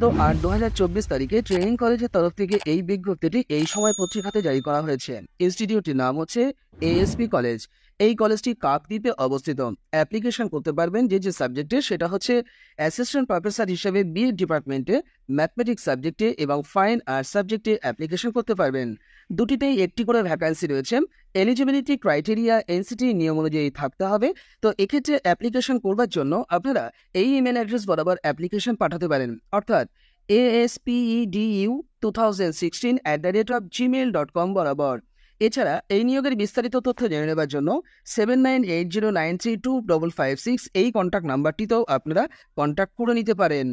14/8/2024 তারিখে ট্রেনিং কলেজের তরফ থেকে এই বিজ্ঞপ্তিটি এই সময় পত্রিকাতে জারি করা হয়েছে। ইনস্টিটিউটটির নাম হচ্ছে এএসপি কলেজ। এই কলেজটি কাকদ্বীপে অবস্থিত। অ্যাপ্লিকেশন করতে পারবেন যে সাবজেক্টে, সেটা হচ্ছে অ্যাসিস্ট্যান্ট প্রফেসর হিসেবে বিএড ডিপার্টমেন্টে, ম্যাথমেটিক্স সাবজেক্টে এবং ফাইন আর্টস সাবজেক্টে অ্যাপ্লিকেশন করতে পারবেন। দুটিতেই একটি করে ভ্যাকান্সি রয়েছে। এলিজিবিলিটি ক্রাইটেরিয়া এনসিটি নিয়ম অনুযায়ী থাকতে হবে। তো এক্ষেত্রে অ্যাপ্লিকেশন করবার জন্য আপনারা এই ইমেল অ্যাড্রেস বরাবর অ্যাপ্লিকেশন পাঠাতে পারেন, অর্থাৎ aspedu2016@gmail.com বরাবর। এছাড়া এই নিয়োগের বিস্তারিত তথ্য জেনে নেবার জন্য 7980932556 এই কন্ট্যাক্ট নাম্বারটিতেও আপনারা কন্ট্যাক্ট করে নিতে পারেন।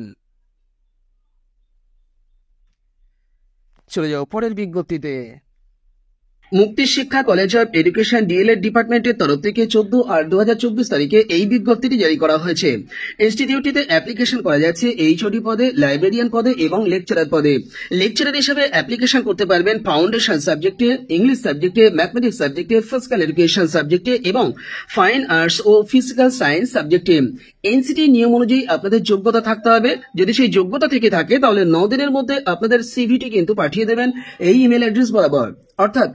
চলে যাও পরের বিজ্ঞপ্তিতে। মুক্তি শিক্ষা কলেজ অফ এডুকেশন ডিএলএড ডিপার্টমেন্টের তরফ থেকে 14/8/2024 তারিখে এই বিজ্ঞপ্তিটি জারি করা হয়েছে। ইনস্টিটিউটটিতে অ্যাপ্লিকেশন করা যাচ্ছে এইচওডি পদে, লাইব্রেরিয়ান পদে এবং লেকচারার পদে। লেকচারার হিসেবে অ্যাপ্লিকেশন করতে পারবেন ফাউন্ডেশন সাবজেক্টে, ইংলিশ সাবজেক্টে, ম্যাথমেটিক্স সাবজেক্টে, ফিজিক্যাল এডুকেশন সাবজেক্টে এবং ফাইন আর্টস ও ফিজিক্যাল সায়েন্স সাবজেক্টে। এনসিটি নিয়ম অনুযায়ী আপনাদের যোগ্যতা থাকতে হবে। যদি সেই যোগ্যতা থেকে থাকে তাহলে 9 দিনের মধ্যে আপনাদের সিভিটি কিন্তু পাঠিয়ে দেবেন এই ইমেল অ্যাড্রেস বরাবর, অর্থাৎ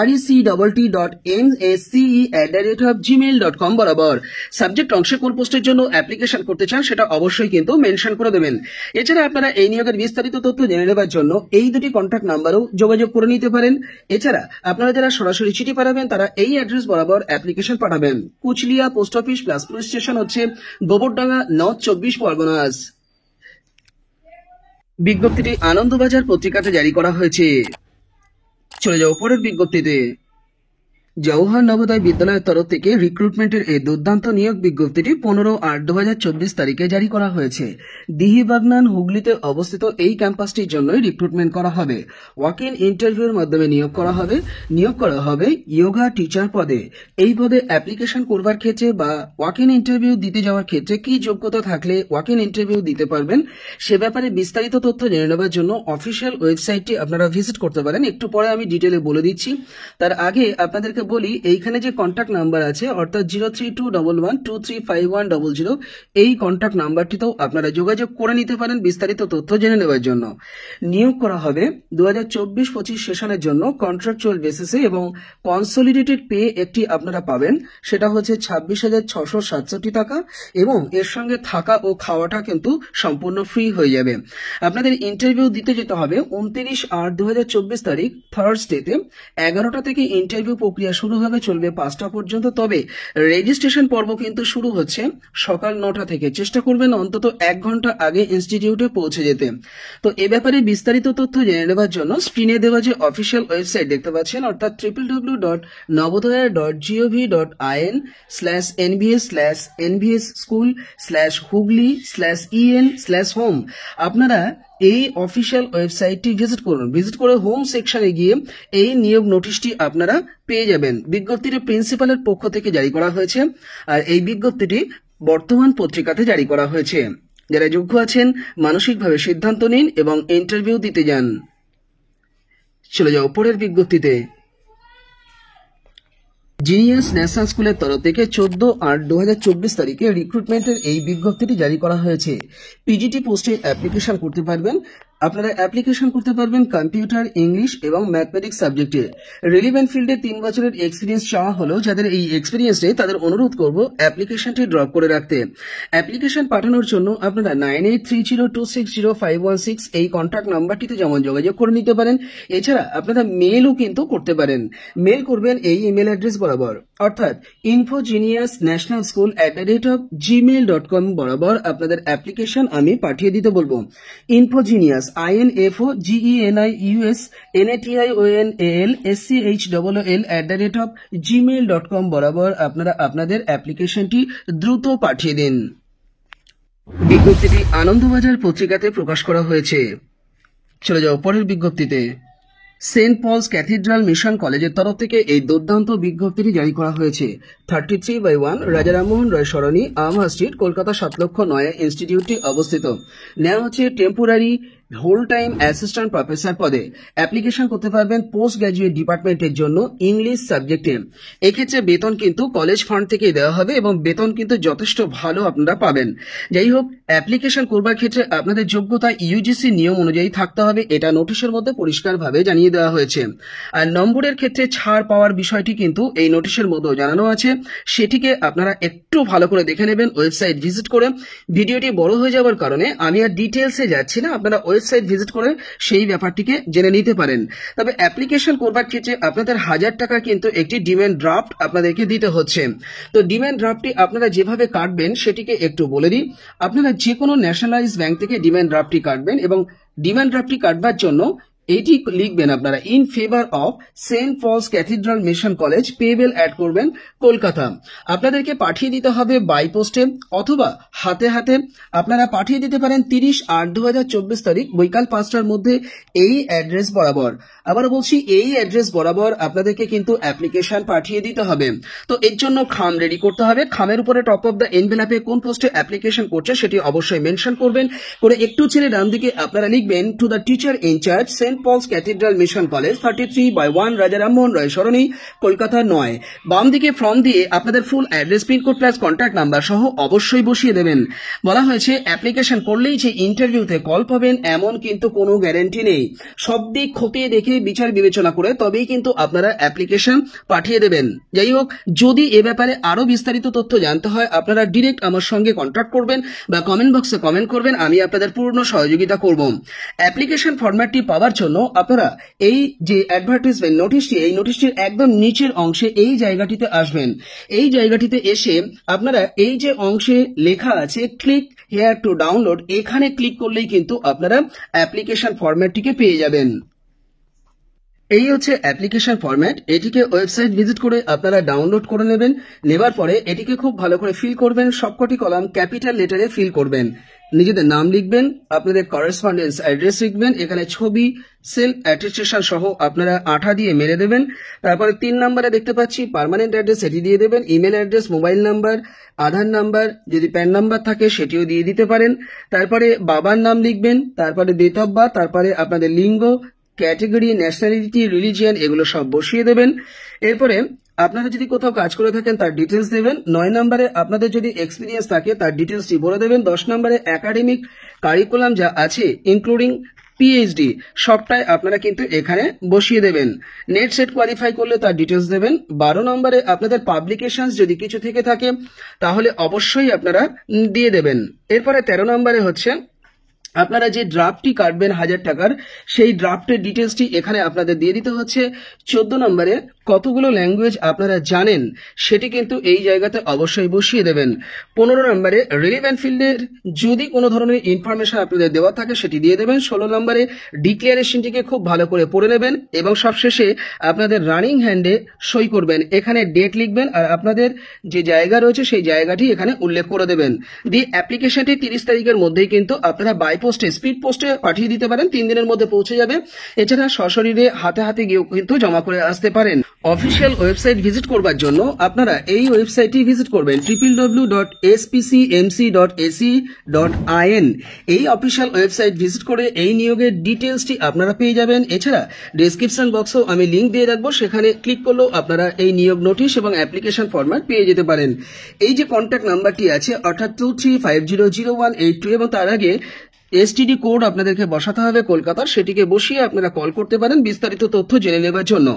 recwt.msce@gmail.com বরাবর। সাবজেক্ট অংশে কোন পোস্টের জন্য অ্যাপ্লিকেশন করতে চান সেটা অবশ্যই কিন্তু মেনশন করে দেবেন। এছাড়া আপনারা এই নিয়োগের বিস্তারিত তথ্য জেনে নেবার জন্য এই দুটি কন্ট্যাক্ট নাম্বারও যোগাযোগ করে নিতে পারেন। এছাড়া আপনারা যারা সরাসরি চিঠি পাঠাবেন তারা এই অ্যাড্রেস বরাবর অ্যাপ্লিকেশন পাঠাবেন। Kuchlia post office plus police station হচ্ছে গোবরডাঙ্গা, নর্থ 24 পরগনাস। বিজ্ঞপ্তিটি আনন্দবাজার পত্রিকাতে জারি করা হয়েছে। চলে যাও পরের বিজ্ঞপ্তিতে। জওহর নবোদয় বিদ্যালয়ের তরফ থেকে রিক্রুটমেন্টের এই দুর্দান্ত নিয়োগ বিজ্ঞপ্তিটি 15/8/2024 তারিখে জারি করা হয়েছে। দিহিবাগনান, হুগলিতে অবস্থিত এই ক্যাম্পাসটির জন্যই রিক্রুটমেন্ট করা হবে। ওয়াক ইন ইন্টারভিউর মাধ্যমে নিয়োগ করা হবে যোগা টিচার পদে। এই পদে অ্যাপ্লিকেশন করবার ক্ষেত্রে বা ওয়াক ইন ইন্টারভিউ দিতে যাওয়ার ক্ষেত্রে কি যোগ্যতা থাকলে ওয়াক ইন ইন্টারভিউ দিতে পারবেন সে ব্যাপারে বিস্তারিত তথ্য জেনে নেবার জন্য অফিসিয়াল ওয়েবসাইটটি আপনারা ভিজিট করতে পারেন। একটু পরে আমি ডিটেলে বলে দিচ্ছি। তার আগে আপনাদেরকে বলি, এইখানে যে কন্ট্যাক্ট নাম্বার আছে অর্থাৎ 0321123510, এই কন্ট্যাক্ট নাম্বারটিতেও আপনারা যোগাযোগ করে নিতে পারেন বিস্তারিত তথ্য জেনে নেওয়ার জন্য। নিয়োগ করা হবে 2024-25 সেশনের জন্য কন্ট্রাকচুয়াল বেসিসে এবং কনসলিডেটেড পে একটি আপনারা পাবেন, সেটা হচ্ছে 26,667 টাকা এবং এর সঙ্গে থাকা ও খাওয়াটা কিন্তু সম্পূর্ণ ফ্রি হয়ে যাবে। আপনাদের ইন্টারভিউ দিতে যেতে হবে 29/8/2024 তারিখ থার্সডেতে। 11টা থেকে ইন্টারভিউ প্রক্রিয়া শুরু হবে, চলবে 5টা পর্যন্ত। তবে রেজিস্ট্রেশন পর্ব কিন্তু শুরু হচ্ছে সকাল 9টা থেকে। চেষ্টা করবেন অন্তত 1 ঘন্টা আগে ইনস্টিটিউটে পৌঁছে যেতে। তো এ ব্যাপারে বিস্তারিত তথ্য জেনে নেবার জন্য স্ক্রিনে দেওয়া যে অফিসিয়াল ওয়েবসাইট দেখতে পাচ্ছেন অর্থাৎ www.navodaya.gov.in/nvs/school/hugli/en/home আপনারা এই অফিসিয়াল ওয়েবসাইটটি ভিজিট করে হোম সেকশনে গিয়ে এই নিয়োগ নোটিশটি আপনারা পেয়ে যাবেন। বিজ্ঞপ্তিটি প্রিন্সিপালের পক্ষ থেকে জারি করা হয়েছে আর এই বিজ্ঞপ্তিটি বর্তমান পত্রিকাতে জারি করা হয়েছে। যারা যোগ্য আছেন মানসিকভাবে সিদ্ধান্ত নিন এবং ইন্টারভিউ দিতে যান। চলে যাও পরের বিজ্ঞপ্তিতে। জিনিয়াস ন্যাশনাল স্কুলের তরফ থেকে 14/8/2024 তারিখে রিক্রুটমেন্টের এই বিজ্ঞপ্তিটি জারি করা হয়েছে। পিজিটি পোস্টে অ্যাপ্লিকেশন করতে পারবেন। আপনারা অ্যাপ্লিকেশন করতে পারবেন কম্পিউটার, ইংলিশ এবং ম্যাথমেটিক্স সাবজেক্টে। রিলিভেন্ট ফিল্ডে 3 বছরের এক্সপিরিয়েন্স চাওয়া হলেও যাদের এই এক্সপিরিয়েন্স নেই তাদের অনুরোধ করব অ্যাপ্লিকেশনটি ড্রপ করে রাখতে। অ্যাপ্লিকেশন পাঠানোর জন্য আপনারা 9830260516 এই কন্ট্যাক্ট নাম্বারটিতে যেমন যোগাযোগ করে নিতে পারেন। এছাড়া আপনারা মেলও কিন্তু করতে পারেন। মেল করবেন এই ইমেল অ্যাড্রেস বরাবর, অর্থাৎ infogenius@gmail.com বরাবর আপনাদের অ্যাপ্লিকেশন আমি পাঠিয়ে দিতে বলবো। infogenius infogenius@gmail.com বরাবর আপনারা আপনাদের অ্যাপ্লিকেশনটি দ্রুত পাঠিয়ে দিন। বিজ্ঞপ্তিটি আনন্দবাজার পত্রিকাতে প্রকাশ করা হয়েছে। চলে যাও পরের বিজ্ঞপ্তিতে। সেন্ট পলস ক্যাথিড্রাল মিশন কলেজের তরফ থেকে এই দুর্দান্ত বিজ্ঞপ্তিটি জারি করা হয়েছে। 33/1 রাজা রামমোহন রায় সরণি, আমহা স্ট্রিট, কলকাতা 7,09,000 ইনস্টিটিউটটি অবস্থিত। নেওয়া হচ্ছে temporary whole time assistant professor পদে অ্যাপ্লিকেশন করতে পারবেন পোস্ট গ্র্যাজুয়েট ডিপার্টমেন্টের জন্য ইংলিশ সাবজেক্টে। এক্ষেত্রে বেতন কিন্তু কলেজ ফান্ড থেকে দেওয়া হবে এবং বেতন কিন্তু যথেষ্ট ভালো আপনারা পাবেন। যাই হোক, অ্যাপ্লিকেশন করবার ক্ষেত্রে আপনাদের যোগ্যতা ইউজিসি নিয়ম অনুযায়ী থাকতে হবে, এটা নোটিশের মধ্যে পরিষ্কারভাবে জানিয়ে দেওয়া হয়েছে। আর নম্বরের ক্ষেত্রে ছাড় পাওয়ার বিষয়টি কিন্তু এই নোটিশের মধ্যেও জানানো আছে, সেটিকে আপনারা একটু ভালো করে দেখে নেবেন ওয়েবসাইট ভিজিট করে। ভিডিওটি বড় হয়ে যাওয়ার কারণে আমি আর ডিটেলসে যাচ্ছি না, আপনারা ওয়েবসাইট ভিজিট করে সেই ব্যাপারটিকে জেনে নিতে পারেন। তবে অ্যাপ্লিকেশন করবার ক্ষেত্রে আপনাদের 1000 টাকা কিন্তু একটি ডিম্যান্ড ড্রাফট আপনাদেরকে দিতে হচ্ছে। তো ডিম্যান্ড ড্রাফটটি আপনারা যেভাবে কাটবেন সেটিকে একটু বলে দিই। আপনারা যে কোনো ন্যাশনালাইজ ব্যাংক থেকে ডিম্যান্ড ড্রাফটটি কাটবেন এবং ডিম্যান্ড ড্রাফটটি কাটবার জন্য এইটি লিখবেন আপনারা, in favour of Saint Paul's Cathedral Mission College, payable at করবেন কলকাতা। আপনাদেরকে পাঠিয়ে দিতে হবে বাই পোস্টে অথবা হাতে হাতে। আপনারা পাঠিয়ে দিতে পারেন 30/8/2024 তারিখ বৈকাল 5টার মধ্যে এই অ্যাড্রেস বরাবর। আবার বলছি, এই অ্যাড্রেস বরাবর আপনাদেরকে কিন্তু অ্যাপ্লিকেশন পাঠিয়ে দিতে হবে। তো এর জন্য খাম রেডি করতে হবে। খামের উপরে টপ অফ দ্য এনভেলপে কোন পোস্টে অ্যাপ্লিকেশন করছে সেটি অবশ্যই মেনশন করবেন। করে একটু ছেড়ে ডান দিকে আপনারা লিখবেন to the teacher in charge Saint Paul's Cathedral Mission College 33/1 Raja Rammohan Roy সরণি, কলকাতা 9। বাম দিকে ফর্ম দিয়ে আপনাদের full address, pincode plus contact number সহ অবশ্যই বসিয়ে দেবেন। বলা হয়েছে অ্যাপ্লিকেশন করলেই যে ইন্টারভিউতে কল পাবেন এমন কিন্তু কোনো গ্যারান্টি নেই। সব দিক খতিয়ে দেখে বিচার বিবেচনা করে তবেই কিন্তু আপনারা অ্যাপ্লিকেশন পাঠিয়ে দেবেন। যাই হোক, যদি এ ব্যাপারে আরো বিস্তারিত তথ্য জানতে হয় আপনারা ডিরেক্ট আমার সঙ্গে কন্ট্যাক্ট করবেন বা কমেন্ট বক্সে কমেন্ট করবেন, আমি আপনাদের পূর্ণ সহযোগিতা করব। অ্যাপ্লিকেশন ফরম্যাটটি পাওয়ার জন্য আপনারা এই যে অ্যাডভার্টাইজমেন্ট নোটিশটি, এই নোটিশটির একদম নিচের অংশে এই জায়গাটিতে আসবেন। এই জায়গাটিতে এসে আপনারা এই যে অংশে লেখা আছে ক্লিক হেয়ার টু ডাউনলোড, এখানে ক্লিক করলেই কিন্তু আপনারা অ্যাপ্লিকেশন ফরম্যাটটিকে পেয়ে যাবেন। এই হচ্ছে অ্যাপ্লিকেশন ফরম্যাট। এটিকে ওয়েবসাইট ভিজিট করে আপনারা ডাউনলোড করে নেবেন। নেবার পরে এটিকে খুব ভালো করে ফিল করবেন। সবকটি কলাম ক্যাপিটাল লেটারে ফিল করবেন। নিজেদের নাম লিখবেন, আপনাদের করেসপন্ডেন্স অ্যাড্রেস লিখবেন, এখানে ছবি, সেলফ অ্যাটেস্টেশন সহ আপনারা আঠা দিয়ে মেরে দেবেন। তারপরে 3 নম্বরে দেখতে পাচ্ছি পার্মানেন্ট অ্যাড্রেস, এটি দিয়ে দেবেন। ইমেল অ্যাড্রেস, মোবাইল নাম্বার, আধার নাম্বার, যদি প্যান নাম্বার থাকে সেটিও দিয়ে দিতে পারেন। তারপরে বাবার নাম লিখবেন, তারপরে ডেট অফ বার্থ, তারপরে আপনাদের লিঙ্গ, ক্যাটেগরি, ন্যাশনালিটি, রিলিজিয়ান, এগুলো সব বসিয়ে দেবেন। এরপরে আপনারা যদি কোথাও কাজ করে থাকেন তার ডিটেলস দেবেন। 9 নম্বরে আপনাদের যদি এক্সপিরিয়েন্স থাকে তার ডিটেলসটি বলে দেবেন। 10 নম্বরে একাডেমিক কারিকুলাম যা আছে ইনক্লুডিং পিএইচডি সবটাই আপনারা কিন্তু এখানে বসিয়ে দেবেন। নেট সেট কোয়ালিফাই করলে তার ডিটেলস দেবেন। 12 নম্বরে আপনাদের পাবলিকেশনস যদি কিছু থেকে থাকে তাহলে অবশ্যই আপনারা দিয়ে দেবেন। এরপরে 13 নম্বরে হচ্ছে আপনারা যে ড্রাফটটি কাটবেন 1000 টাকার, সেই ড্রাফটের ডিটেলসটি এখানে আপনাদের দিয়ে দিতে হচ্ছে। 14 নম্বরে কতগুলো ল্যাঙ্গুয়েজ আপনারা জানেন সেটি কিন্তু এই জায়গাতে অবশ্যই বসিয়ে দেবেন। 15 নম্বরে রিলেভেন্ট ফিল্ডের যদি কোনো ধরনের ইনফরমেশন আপনাদের দেওয়া থাকে সেটি দিয়ে দেবেন। 16 নম্বরে ডিক্লারেশনটিকে খুব ভালো করে পড়ে নেবেন এবং সবশেষে আপনাদের রানিং হ্যান্ডে সই করবেন। এখানে ডেট লিখবেন আর আপনাদের যে জায়গা রয়েছে সেই জায়গাটি এখানে উল্লেখ করে দেবেন। দিয়ে অ্যাপ্লিকেশনটি 30 তারিখের মধ্যেই কিন্তু আপনারা বাই পোস্টে, স্পিড পোস্টে পাঠিয়ে দিতে পারেন, 3 দিনের মধ্যে পৌঁছে যাবে। এছাড়া সশরীরে হাতে হাতে গিয়েও কিন্তু জমা করে আসতে পারেন। অফিসিয়াল ওয়েবসাইট ভিজিট করবার জন্য আপনারা এই ওয়েবসাইটটি ভিজিট করবেন www.spcmc.ac.in। এই অফিসিয়াল ওয়েবসাইট ভিজিট করে এই নিয়োগের ডিটেলসটি আপনারা পেয়ে যাবেন। এছাড়া ডেসক্রিপশন বক্সেও আমি লিঙ্ক দিয়ে রাখবো, সেখানে ক্লিক করলেও আপনারা এই নিয়োগ নোটিশ এবং অ্যাপ্লিকেশন ফরম্যাট পেয়ে যেতে পারেন। এই যে কন্ট্যাক্ট নাম্বারটি আছে অর্থাৎ 23500182 এবং তার আগে এসটিডি কোড আপনাদেরকে বসাতে হবে কলকাতার, সেটিকে বসিয়ে আপনারা কল করতে পারেন বিস্তারিত তথ্য জেনে নেবার জন্য।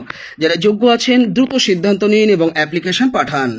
যারা যোগ্য আছেন দ্রুত সিদ্ধান্ত নিন এবং অ্যাপ্লিকেশন পাঠান।